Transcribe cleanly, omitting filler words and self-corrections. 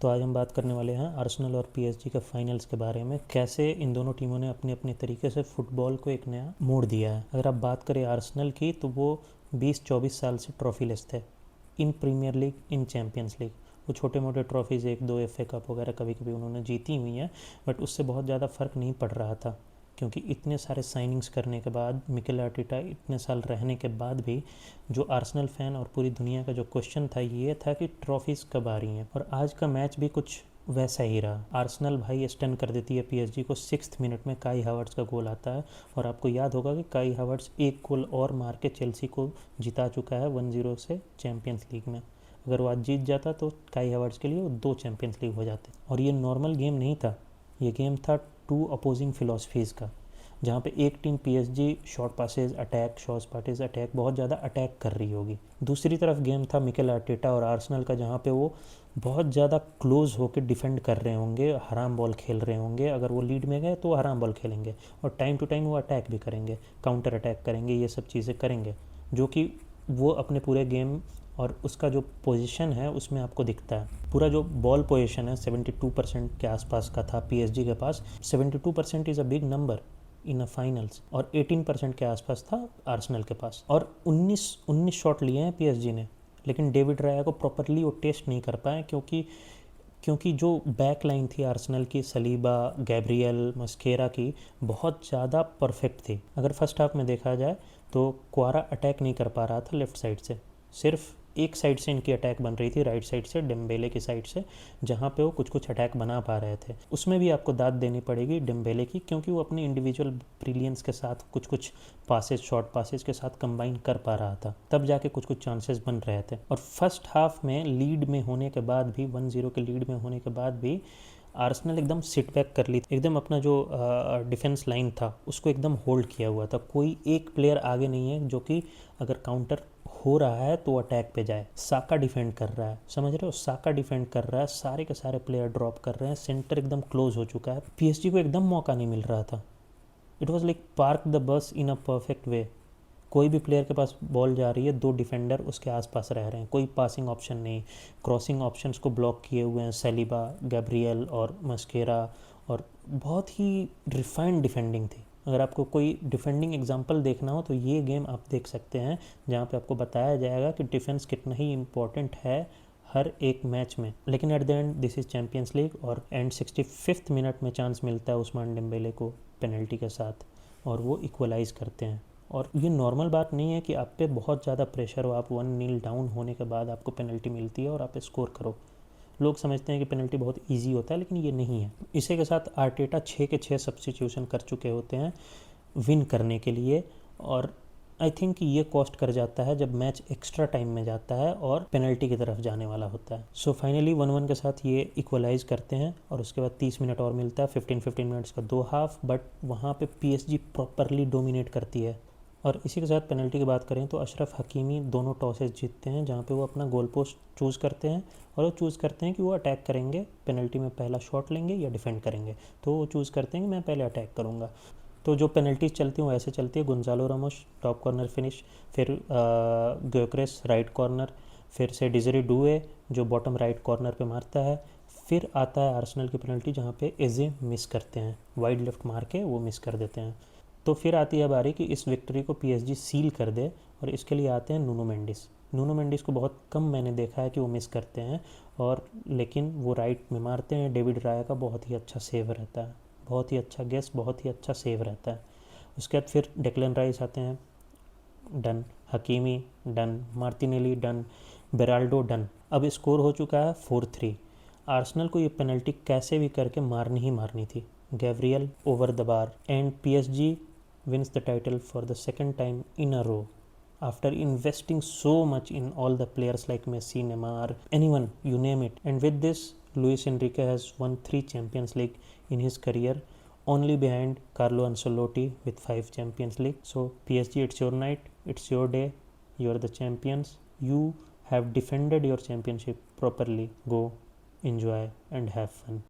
तो आज हम बात करने वाले हैं आर्सेनल और पीएसजी के फाइनल्स के बारे में, कैसे इन दोनों टीमों ने अपने अपने तरीके से फुटबॉल को एक नया मोड़ दिया है। अगर आप बात करें आर्सेनल की तो वो 20-24 साल से ट्रॉफीलेस थे इन प्रीमियर लीग, इन चैम्पियंस लीग। वो छोटे मोटे ट्रॉफीज़ 1-2 FA कप वगैरह कभी कभी उन्होंने जीती हुई हैं, बट उससे बहुत ज़्यादा फ़र्क नहीं पड़ रहा था, क्योंकि इतने सारे साइनिंग्स करने के बाद, मिकेल आर्टेटा इतने साल रहने के बाद भी जो आर्सेनल फ़ैन और पूरी दुनिया का जो क्वेश्चन था ये था कि ट्रॉफीज़ कब आ रही हैं। और आज का मैच भी कुछ वैसा ही रहा। आर्सेनल भाई स्टन कर देती है पीएसजी को। 6th मिनट में काई हावर्ट्स का गोल आता है, और आपको याद होगा कि काई हावर्ट्स एक गोल और मार के चेल्सी को जिता चुका है 1-0 से चैम्पियंस लीग में। अगर वो आज जीत जाता तो काई हावर्ट्स के लिए वो 2 चैम्पियंस लीग हो जाते। और ये नॉर्मल गेम नहीं था, ये गेम था 2 अपोजिंग फिलॉसफीज़ का, जहाँ पे एक team PSG short passes attack, short passes attack, बहुत ज़्यादा अटैक कर रही होगी। दूसरी तरफ गेम था मिकेल आर्टेटा और आर्सेनल का, जहाँ पे वो बहुत ज़्यादा क्लोज होकर डिफेंड कर रहे होंगे, हराम बॉल खेल रहे होंगे। अगर वो लीड में गए तो वो हराम बॉल खेलेंगे, और टाइम टू टाइम वो अटैक भी करेंगे, काउंटर अटैक करेंगे, ये सब चीज़ें करेंगे, जो कि वो अपने पूरे गेम और उसका जो पोजीशन है उसमें आपको दिखता है। पूरा जो बॉल पोजीशन है 72% के आसपास का था पीएसजी के पास। 72% is a big number in a finals, और 18% के आसपास था आर्सेनल के पास। और 19 शॉट लिए हैं पीएसजी ने, लेकिन डेविड राया को प्रॉपरली वो टेस्ट नहीं कर पाए, क्योंकि जो बैक लाइन थी आर्सेनल की, सलीबा, गैब्रियल, मस्केरा की, बहुत ज़्यादा परफेक्ट थी। अगर फर्स्ट हाफ में देखा जाए तो क्वारा अटैक नहीं कर पा रहा था लेफ़्ट साइड से, सिर्फ एक साइड से इनकी अटैक बन रही थी, राइट साइड से, डेम्बेले की साइड से, जहाँ पे वो कुछ कुछ अटैक बना पा रहे थे। उसमें भी आपको दाद देनी पड़ेगी डेम्बेले की, क्योंकि वो अपनी इंडिविजुअल ब्रिलियंस के साथ कुछ कुछ पासेज, शॉर्ट पासेज के साथ कंबाइन कर पा रहा था, तब जाके कुछ कुछ चांसेस बन रहे थे। और फर्स्ट हाफ में लीड में होने के बाद भी, 1-0 के लीड में होने के बाद भी, आर्सेनल एकदम सिट बैक कर ली, एकदम अपना जो डिफेंस लाइन था उसको एकदम होल्ड किया हुआ था। कोई एक प्लेयर आगे नहीं है जो कि अगर काउंटर हो रहा है तो अटैक पे जाए। साका डिफेंड कर रहा है, समझ रहे हो, साका डिफेंड कर रहा है, सारे के सारे प्लेयर ड्रॉप कर रहे हैं, सेंटर एकदम क्लोज हो चुका है। पीएसजी को एकदम मौका नहीं मिल रहा था। It was like park the bus in a perfect way. कोई भी प्लेयर के पास बॉल जा रही है, 2 डिफेंडर उसके आसपास रह रहे हैं, कोई पासिंग ऑप्शन नहीं, क्रॉसिंग ऑप्शंस को ब्लॉक किए हुए हैं सलीबा, गैब्रियल और मस्केरा, और बहुत ही रिफाइंड डिफेंडिंग थी। अगर आपको कोई डिफेंडिंग एग्जांपल देखना हो तो ये गेम आप देख सकते हैं, जहाँ पे आपको बताया जाएगा कि डिफेंस कितना ही इम्पोर्टेंट है हर एक मैच में। लेकिन at the end this is champions league, और एंड 65th मिनट में चांस मिलता है उस्मान डेम्बेले को पेनल्टी के साथ, और वो इक्वलाइज़ करते हैं। और ये नॉर्मल बात नहीं है कि आप पे बहुत ज़्यादा प्रेशर हो, आप 1-0 डाउन होने के बाद आपको पेनल्टी मिलती है और आप स्कोर करो। लोग समझते हैं कि पेनल्टी बहुत इजी होता है, लेकिन ये नहीं है। इसी के साथ आर्टेटा 6 के 6 सब्स्टिट्यूशन कर चुके होते हैं विन करने के लिए, और आई थिंक ये कॉस्ट कर जाता है जब मैच एक्स्ट्रा टाइम में जाता है और पेनल्टी की तरफ जाने वाला होता है। सो फाइनली 1-1 के साथ ये इक्वलाइज करते हैं, और उसके बाद 30 मिनट और मिलता है, 15 मिनट्स का 2 हाफ, बट वहाँ पे पीएसजी प्रॉपरली डोमिनेट करती है। और इसी के साथ पेनल्टी की बात करें तो अशरफ हकीमी दोनों टॉसेस जीतते हैं, जहाँ पे वो अपना गोल पोस्ट चूज़ करते हैं, और वो चूज़ करते हैं कि वो अटैक करेंगे, पेनल्टी में पहला शॉट लेंगे या डिफेंड करेंगे। तो वो चूज़ करते हैं कि मैं पहले अटैक करूँगा। तो जो पेनल्टीज चलती हैं वो ऐसे चलती है: Gonzalo Ramos top corner finish, फिर ग्योक्रेस राइट कॉर्नर, फिर से डिजरी डुए जो बॉटम राइट कॉर्नर पे मारता है, फिर आता है आर्सेनल की पेनल्टी जहाँ पे एजे मिस करते हैं, वाइड लेफ्ट मार के वो मिस कर देते हैं। तो फिर आती है बारी कि इस विक्ट्री को पीएसजी सील कर दे, और इसके लिए आते हैं नूनो मेंडिस। नूनो मेंडिस को बहुत कम मैंने देखा है कि वो मिस करते हैं, और लेकिन वो राइट में मारते हैं। डेविड राया का बहुत ही अच्छा सेव रहता है, बहुत ही अच्छा गेस, बहुत ही अच्छा सेव रहता है। उसके बाद फिर डेक्लन राइस आते हैं, done. Hakimi done, Martinelli done, Beraldo done. अब स्कोर हो चुका है 4-3। आर्सेनल को ये पेनल्टी कैसे भी करके मारनी ही मारनी थी। Gabriel over the bar, and PSG wins the title for the second time in a row after investing so much in all the players like Messi, Neymar, anyone, you name it. And with this, Luis Enrique has won 3 Champions League in his career, only behind Carlo Ancelotti with 5 Champions League. So PSG, it's your night, it's your day, you are the champions, you have defended your championship properly. Go enjoy and have fun.